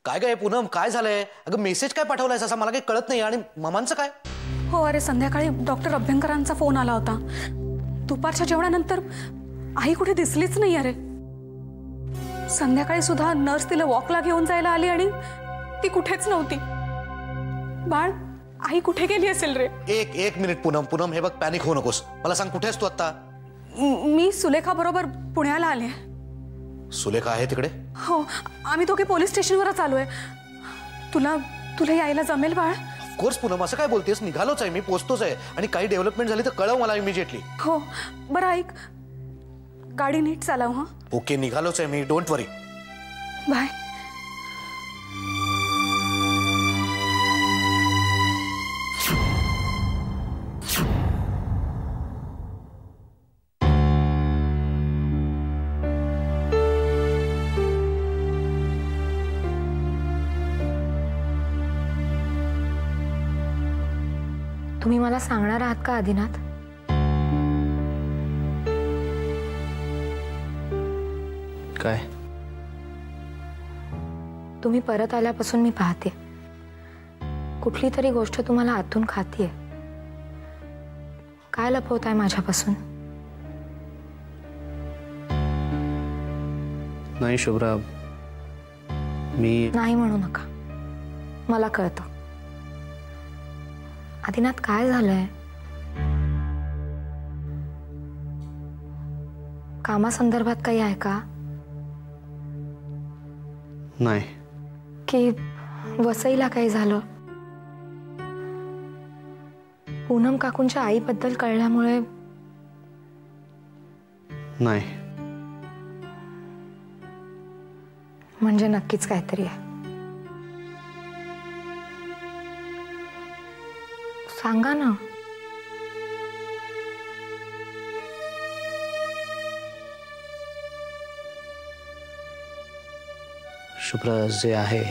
काय काय पूनम, काय झालंय? अगं मेसेज काय पाठवलाय असं मला काही कळत नाही. आणि मामांचं काय? हो, अरे संध्याकाळी डॉक्टर अभ्यंकरांचा फोन आला होता. दुपारच्या जेवणानंतर आई कुठे दिसलीच नाही. अरे संध्याकाळी सुद्धा नर्स तिला वॉकला घेऊन जायला आली आणि ती कुठेच नव्हती. बाळ, आई कुठे गेली असेल रे? एक मिनिट पूनम, हे बघ, पॅनिक होऊ नकोस. मला सांग, कुठे आहेस तू आता? मी सुलेखा बरोबर पुण्याला आले. सुलेखा आहे तिकडे? हो, आम्ही दोघे पोलीस स्टेशनवरच आलोय. तुला यायला जमेल बाळ? ऑफकोर्स पूनम, असं काय बोलतेस? निघालोच आहे मी, पोहोचतोच आहे. आणि काही डेव्हलपमेंट झाली तर कळव मला इमिजिएटली. हो बरं, ऐक, गाडी नीट चालव. हा ओके, निघालोच आहे मी, डोंट वरी. बाय. तुम्ही मला सांगणार आहात का आदिनाथ? काय? तुम्ही परत आल्यापासून मी पाहते, कुठली तरी गोष्ट तुम्हाला आतून खातीये. काय लपवताय माझ्यापासून? नाही शुभ्रा, मी नाही म्हणू नका, मला कळतं. आदिनाथ, काय झालंय? कामासंदर्भात काही आहे का? नाही. की वसईला काही झालं? पूनम काकूंच्या आईबद्दल कळल्यामुळे? नाही. म्हणजे नक्कीच काहीतरी आहे. सांगा ना. शुभ्रा, जे आहे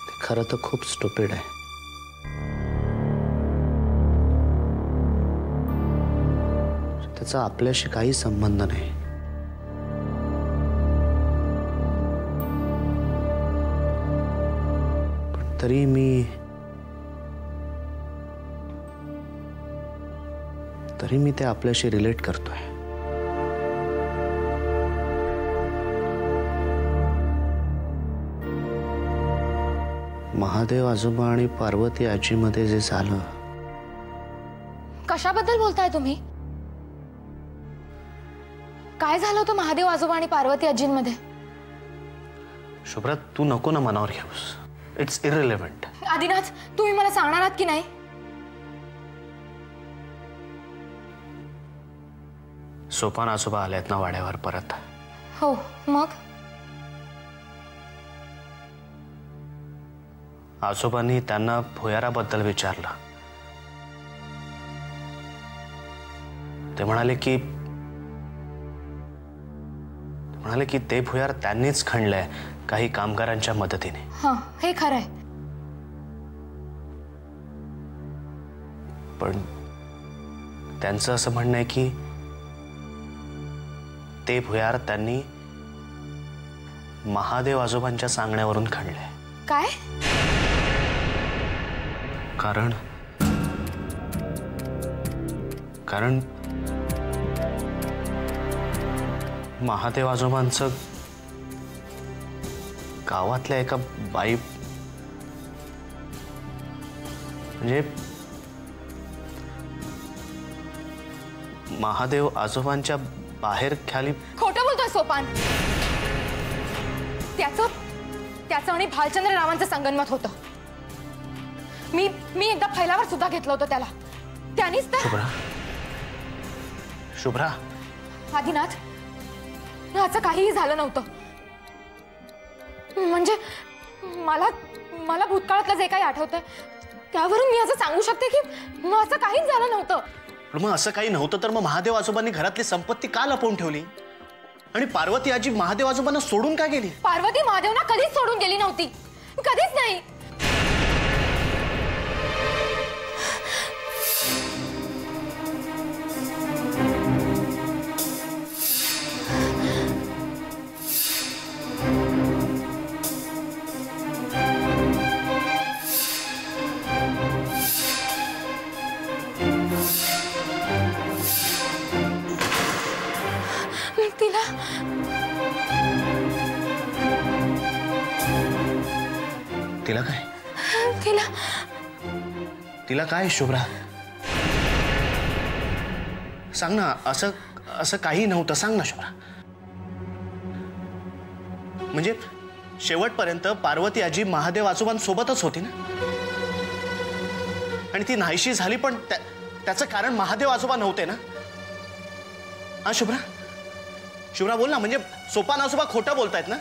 ते खरं तर खूप स्टुपिड आहे. त्याचा आपल्याशी काही संबंध नाही. पण तरी मी ते आपल्याशी रिलेट करतोय. महादेव आजोबा आणि पार्वती आजीमध्ये जे झालं. कशाबद्दल बोलताय तुम्ही? काय झालं होतं महादेव आजोबा आणि पार्वती आजींमध्ये? शुभ्रा, तू नको ना मनावर घेऊस. इट्स इररिलेव्हंट. आदिनाथ, तुम्ही मला सांगणार आहात की नाही? सोपान आजोबा आलेत ना वाड्यावर परत. हो, मग? आजोबांनी त्यांना भुयाराबद्दल विचारलं. ते म्हणाले की ते भुयार त्यांनीच खणलंय काही कामगारांच्या मदतीने. हां, हे खरं आहे. पण त्यांचं असं म्हणणं आहे की ते भुयार त्यांनी महादेव आजोबांच्या सांगण्यावरून खणलंय. काय? कारण महादेव आजोबांचं गावातल्या एका बाई, म्हणजे महादेव आजोबांच्या बाहेर खाली. खोटं बोलतोय सोपान. त्याचं आणि भालचंद्र रावांचं संगनमत होतं. मी एकदा फैलावर सुद्धा घेतलं होतं त्याला. त्यांनीच तर. शुभ्रा, आदिनाथ, याचं काहीही झालं नव्हतं. म्हणजे मला भूतकाळातलं जे काही आठवतंय त्यावरून मी असं सांगू शकते की मग असं काहीच झालं नव्हतं. मग असं काही नव्हतं तर मग महादेव आजोबांनी घरातली संपत्ती का लपवून ठेवली? आणि पार्वती आजी महादेव आजोबांना सोडून का गेली? पार्वती महादेवना कधीच सोडून गेली नव्हती, कधीच नाही. तिला काय? तिला काय शुभ्रा? सांग ना, असं असं काही नव्हतं, सांग ना शुभ्रा. म्हणजे शेवटपर्यंत पार्वती आजी महादेव आजोबांसोबतच होती ना, आणि ती नाहीशी झाली, पण त्याचं कारण महादेव आजोबा नव्हते ना? हा शुभ्रा, शुभ्रा बोल ना. म्हणजे सोपान आजोबा खोटं बोलतायत ना?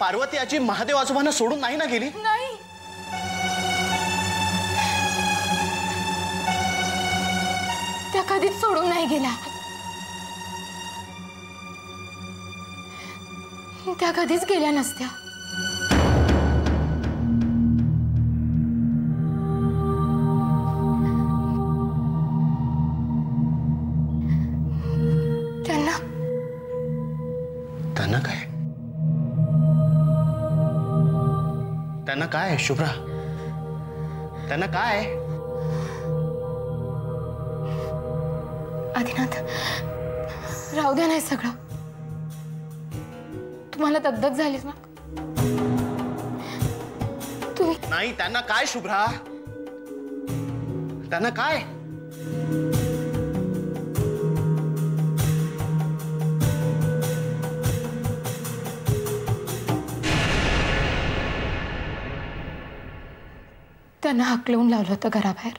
पार्वती आजी महादेव आजोबांना सोडून नाही ना गेली? नाही. त्या कधीच सोडून नाही गेल्या. त्या कधीच गेल्या नसत्या. त्यांना काय? त्यांना काय शुभ्रा? त्यांना काय? आदिनाथ, राहू द्या नाही सगळं. तुम्हाला दगदग झालीस ना? तुम्ही नाही. त्यांना काय शुभ्रा? त्यांना काय? त्यांना हाकलवून लावलं होतं घराबाहेर.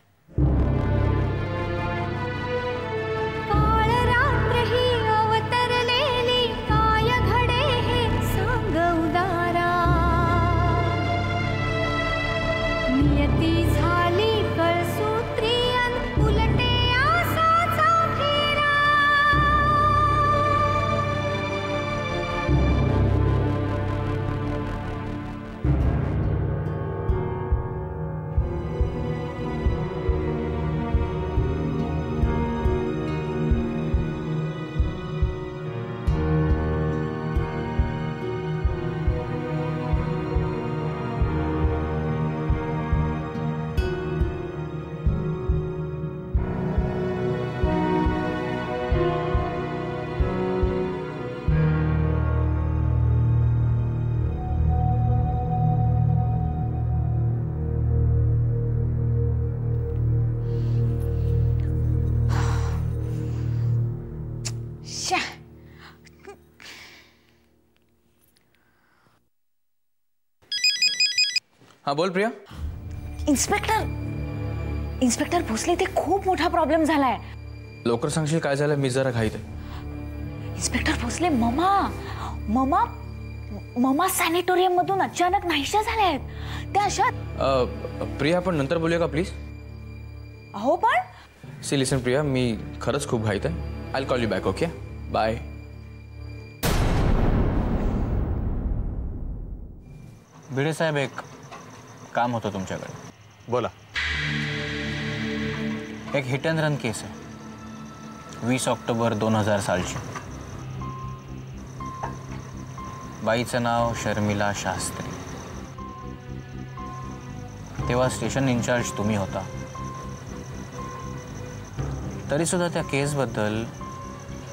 हाँ बोल प्रिया. इन्स्पेक्टर भोसले, ते खूप मोठा प्रॉब्लेम झालाय. लवकर सांगशील काय झालं? मी जरा घाईत आहे. इन्स्पेक्टर भोसले, ममा सॅनिटोरियम मधून अचानक नाहीशा झाल्या आहेत. त्या अशा. प्रिया, आपण नंतर बोलूया का प्लीज? हो पण सी लिसन प्रिया, मी खरंच खूप घाईत आहे. I will call you back. Okay, bye. Bhide साहेब, एक काम होतं तुमच्याकडे. बोला. एक हिट अँड रन केस आहे, 20 ऑक्टोबर 2000 सालची. बाईचं नाव शर्मिला शास्त्री. तेव्हा स्टेशन इन्चार्ज तुम्ही होता. तरी सुद्धा त्या केसबद्दल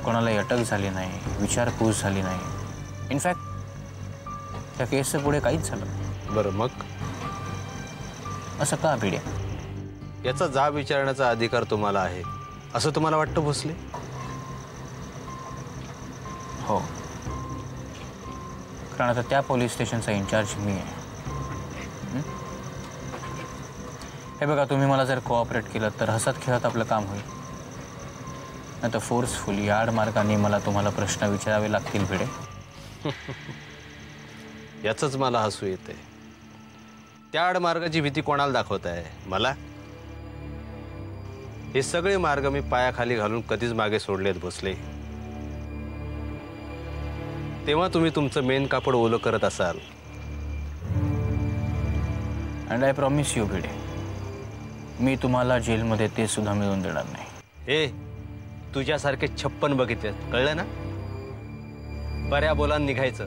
कोणालाही अटक झाली नाही, विचारपूस झाली नाही. इनफॅक्ट त्या केसचं पुढे काहीच झालं. बरं, मग असं का भिडे? याचा जाब विचारण्याचा अधिकार तुम्हाला आहे असं तुम्हाला वाटतं भोसले? हो, कारण आता त्या पोलीस स्टेशनचा इन्चार्ज मी आहे. हे बघा, तुम्ही मला जर कोऑपरेट केलं तर हसत खेळत आपलं काम होईल. नाही तर फोर्सफुली यार्ड मार्गाने मला तुम्हाला प्रश्न विचारावे लागतील भिडे. याचंच मला हसू येते. त्या मार्गाची भीती कोणाला दाखवत आहे? मला? हे सगळे मार्ग मी पायाखाली घालून कधीच मागे सोडलेत भोसले. तेव्हा तुम्ही तुमचं मेन कापड ओलं करत असाल. And I promise you Bhide, मी तुम्हाला जेलमध्ये ते सुद्धा मिळवून देणार नाही. हे तुझ्यासारखे 56 बघितले, कळलं ना? बऱ्या बोलान निघायचं.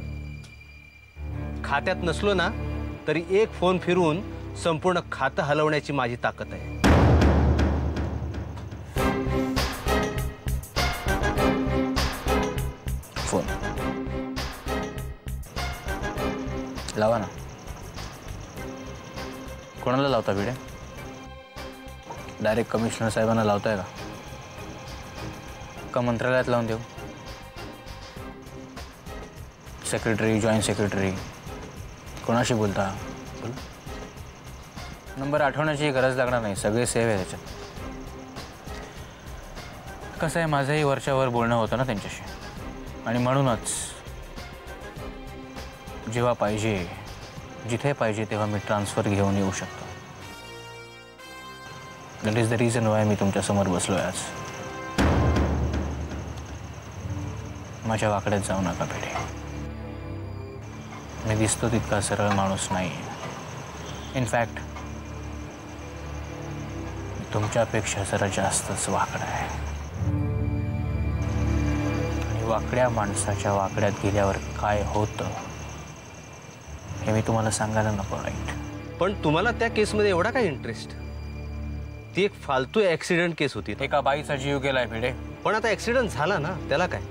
खात्यात नसलो ना तरी एक फोन फिरवून संपूर्ण खातं हलवण्याची माझी ताकद आहे. फोन लावा ना. कोणाला लावता भिडे? डायरेक्ट कमिशनर साहेबांना लावताय का मंत्रालयात लावून देऊ? सेक्रेटरी, जॉईंट सेक्रेटरी, कोणाशी बोलता? बोला. नंबर आठवण्याची गरज लागणार नाही, सगळे सेव्ह आहे त्याच्यात. कसं आहे, माझंही वरच्यावर बोलणं होतं ना त्यांच्याशी, आणि म्हणूनच जेव्हा पाहिजे, जिथे पाहिजे तेव्हा मी ट्रान्सफर घेऊन येऊ शकतो. That is the reason why मी तुमच्यासमोर बसलो आहे आज. माझ्या वाकड्यात जाऊ नका भिडे. मी दिसतो तितका सरळ माणूस नाही. इनफॅक्ट तुमच्यापेक्षा जरा जास्तच वाकडा आहे. आणि वाकड्या माणसाच्या वाकड्यात गेल्यावर काय होतं हे मी तुम्हाला सांगायला नको, राईट? पण तुम्हाला त्या केसमध्ये एवढा काय इंटरेस्ट? ती एक फालतू ॲक्सिडेंट केस होती. एका बाईचा जीव गेलाय भिडे. पण आता ॲक्सिडेंट झाला ना, त्याला काय?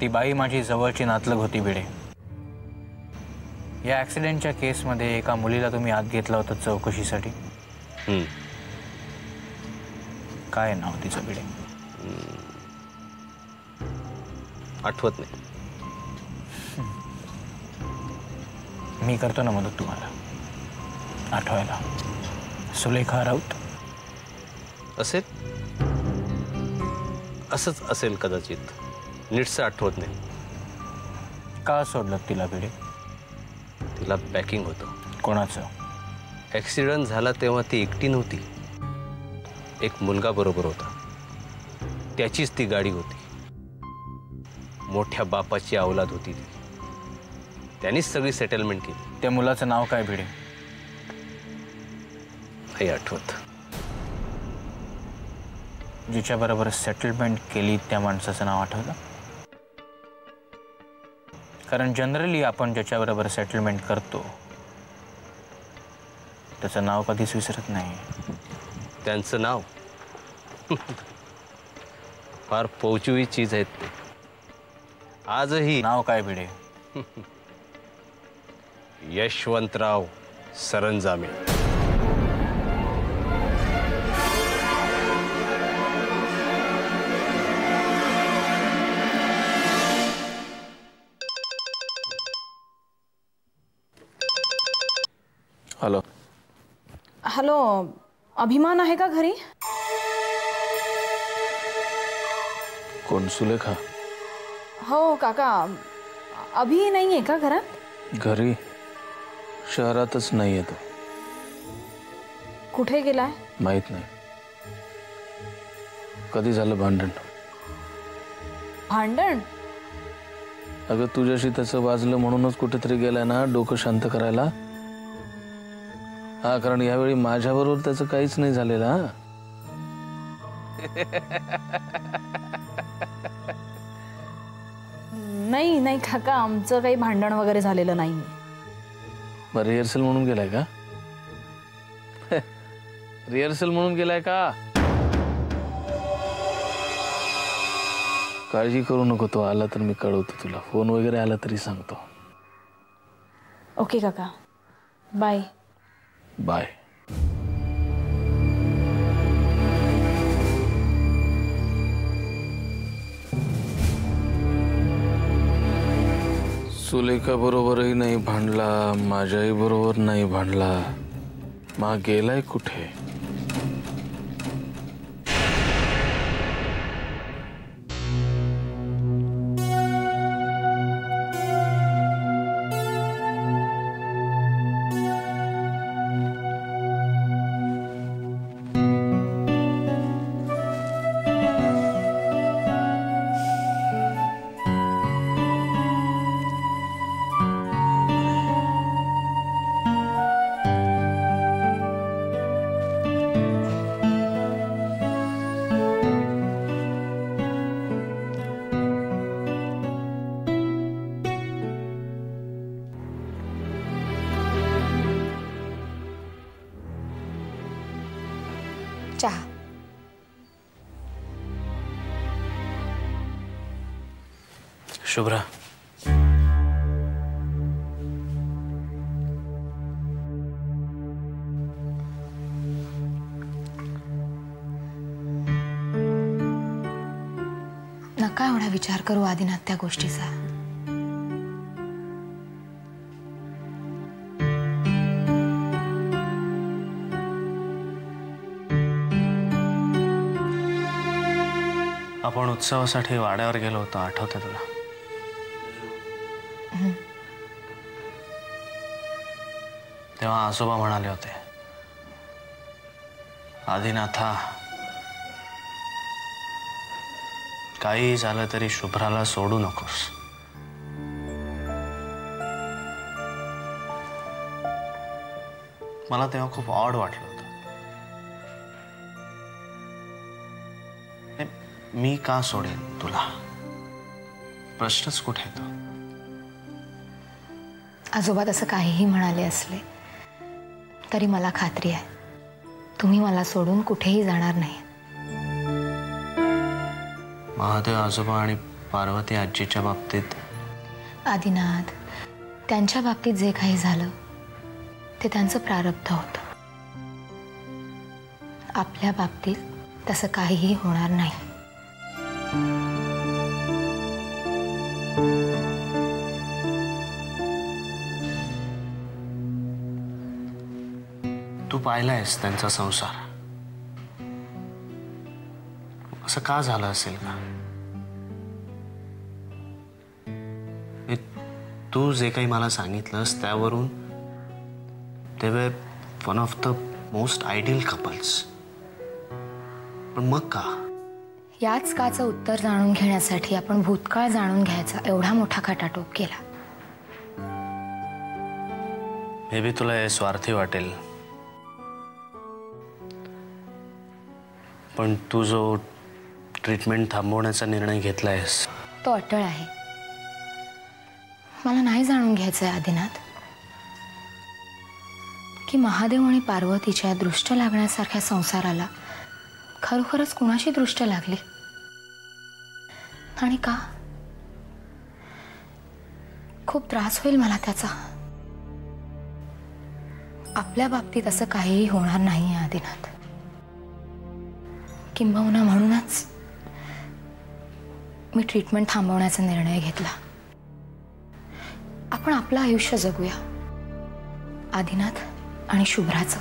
ती बाई माझी जवळची नातलग होती भिडे. या ॲक्सिडेंटच्या केसमध्ये एका मुलीला तुम्ही आत घेतलं होतं चौकशीसाठी. काय नाव तिचं भिडे? आठवत नाही. मी करतो ना मदत तुम्हाला आठवायला. सुलेखा राऊत असेल, असंच असेल कदाचित. नीटसं आठवत नाही. का सोडलं तिला भिडे? तिला पॅकिंग होतं. कोणाचं? ॲक्सिडेंट झाला तेव्हा ती एकटी नव्हती, एक मुलगा बरोबर होता. त्याचीच ती गाडी होती. मोठ्या बापाची औलाद होती ती. त्यांनीच सगळी सेटलमेंट केली. त्या मुलाचं नाव काय भिडे? नाही आठवत. जिच्याबरोबर सेटलमेंट केली त्या माणसाचं नाव आठवलं? कारण जनरली आपण ज्याच्याबरोबर सेटलमेंट करतो त्याचं नाव कधीच विसरत नाही. त्यांचं नाव फार पौचवी चीज आहेत ते. आजही नाव काय भिडे? यशवंतराव सरंजामे. हॅलो. हॅलो, अभिमान आहे का घरी? कोण? सुलेखा? हो काका, अभि नाही आहे का घरात? घरी शहरातच नाही येतो. कुठे गेलाय? माहित नाही. कधी झालं भांडण? भांडण? अगं तुझ्याशी त्याचं वाजलं म्हणूनच कुठेतरी गेलाय ना डोकं शांत करायला. हा, कारण यावेळी माझ्याबरोबर त्याचं काहीच नाही झालेलं. हा, नाही नाही काका, आमचं काही भांडण वगैरे झालेलं नाही. मग रिहर्सल म्हणून गेलाय का? रिहर्सल म्हणून गेलाय का? काळजी करू नको. तो आला तर मी कळवतो तुला. फोन वगैरे आला तरी सांगतो. ओके काका, बाय. बाय. सुलेखा बरोबरही नाही भांडला, माझ्याही बरोबर नाही भांडला. मग गेलाय कुठे? चहा. शुभ्रा, विचार करू आदिनाथ त्या गोष्टीचा. आपण उत्सवासाठी वाड्यावर गेलो होतो, आठवतंय तुला? तेव्हा आजोबा म्हणाले होते, आदिनाथा, काही झालं तरी शुभ्राला सोडू नकोस. मला तेव्हा खूप ऑड वाटलं होतं. मी का सोडेन तुला? प्रश्नच कुठे येतो? आजोबा तसं काहीही म्हणाले असले तरी मला खात्री आहे तुम्ही मला सोडून कुठेही जाणार नाही. महादेव आजोबा आणि पार्वती आजीच्या बाबतीत आदिनाथ, त्यांच्या बाबतीत जे काही झालं ते त्यांचं प्रारब्ध होतं. आपल्या बाबतीत तसं काहीही होणार नाही. तू पाहिलायस त्यांचा संसार. असं का झालं असेल का? तू जे काही मला सांगितलंस त्यावरून ते वर one of the most ideal couples. पण मग का? याच काचं उत्तर जाणून घेण्यासाठी आपण भूतकाळ जाणून घ्यायचा एवढा मोठा खटाटोप केला. मे बी तुला हे स्वार्थी वाटेल, पण तू जो ट्रीटमेंट थांबवण्याचा निर्णय घेतलायस तो अटळ आहे. मला नाही जाणून घ्यायचंय आदिनाथ की महादेव आणि पार्वतीच्या दृष्ट लागण्यासारख्या संसाराला खरोखरच कुणाशी दृष्ट लागली आणि का? खूप त्रास होईल मला त्याचा. आपल्या बाबतीत असं काहीही होणार नाही आदिनाथ. किंबहुना म्हणूनच मी ट्रीटमेंट थांबवण्याचा निर्णय घेतला. आपण आपलं आयुष्य जगूया, आदिनाथ आणि शुभ्राचं.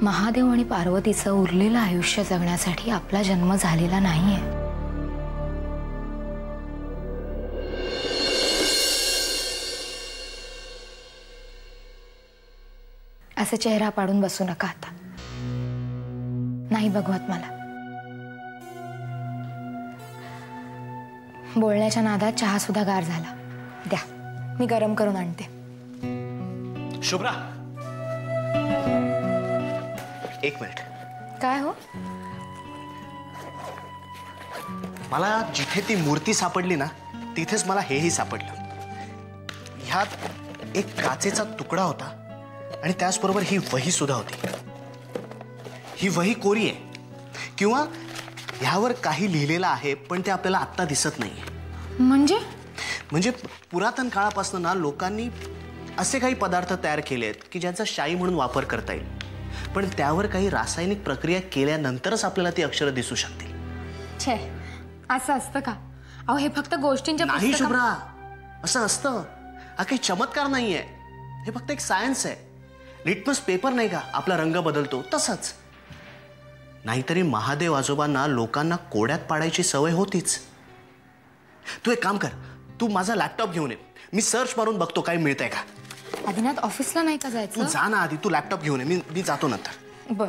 महादेव आणि पार्वतीचं उरलेलं आयुष्य जगण्यासाठी आपला जन्म झालेला नाहीये. असं चेहरा पाडून बसू नका आता. नाही बघवत मला. बोलण्याच्या नादात चहा सुद्धा गार झाला. द्या, मी गरम करून आणते. शुभ्रा, एक मिनिट. काय हो? मला जिथे ती मूर्ती सापडली ना तिथेच मला हेही सापडलं. ह्यात एक काचेचा तुकडा होता आणि त्याचबरोबर ही वही सुद्धा होती. ही वही कोरी आहे किंवा ह्यावर काही लिहिलेलं आहे, पण ते आपल्याला आत्ता दिसत नाहीये. म्हणजे पुरातन काळापासून ना लोकांनी असे काही पदार्थ तयार केलेत की ज्यांचा शाई म्हणून वापर करता येईल, पण त्यावर काही रासायनिक प्रक्रिया केल्यानंतरच आपल्याला ती अक्षरं दिसू शकतील. छे, असं असतं का? अहो, हे फक्त गोष्टींच्या नाही शुभ्रा, असं असतं. हा काही चमत्कार नाहीये. हे फक्त एक सायन्स आहे. लिटमस पेपर नाही का आपला रंग बदलतो तसंच. नाहीतरी महादेव आजोबांना लोकांना कोड्यात पाडायची सवय होतीच. तू एक काम कर, तू माझा लॅपटॉप घेऊन ये. मी सर्च मारून बघतो काही मिळतंय का. आदिनाथ, ऑफिसला नाही का तू जायचं? जा ना आधी. तू लॅपटॉप घेऊन ये. मी जातो नंतर. बर.